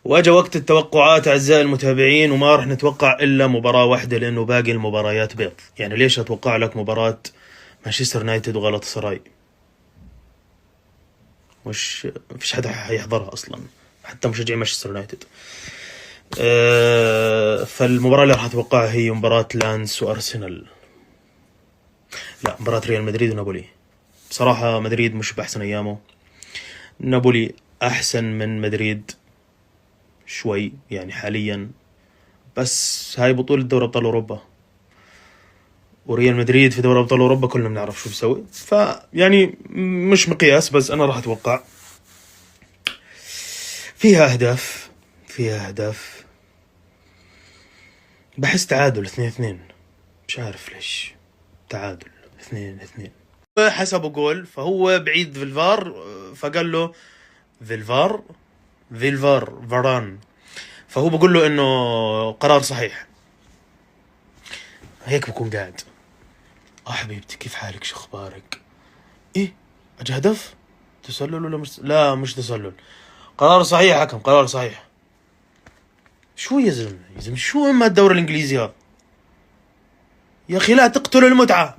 واجا وقت التوقعات أعزائي المتابعين، وما راح نتوقع إلا مباراة واحدة لأنه باقي المباريات بيض. يعني ليش أتوقع لك مباراة مانشستر يونايتد وغلطة سراي؟ مش فيش حدا حيحضرها أصلا، حتى مشجعي مانشستر يونايتد. فالمباراة اللي راح أتوقعها هي مباراة لانس وأرسنال. لا، مباراة ريال مدريد ونابولي. بصراحة مدريد مش بأحسن أيامه، نابولي أحسن من مدريد شوي يعني حاليا، بس هاي بطولة دوري أبطال أوروبا، وريال مدريد في دوري أبطال أوروبا كلنا بنعرف شو بيسوي، فيعني مش مقياس. بس أنا راح أتوقع فيها أهداف. بحس تعادل 2-2، مش عارف ليش تعادل 2-2. حسبوا جول، فهو بعيد في الفار، فقال له فيلفار فاران، فهو بقول له انه قرار صحيح. هيك بكون قاعد، حبيبتي كيف حالك، شو اخبارك؟ ايه اجى هدف تسلل ولا لا مش تسلل، قرار صحيح حكم، قرار صحيح. شو يا زلمه شو اما الدوري الانجليزي هذا يا اخي؟ لا تقتل المتعه.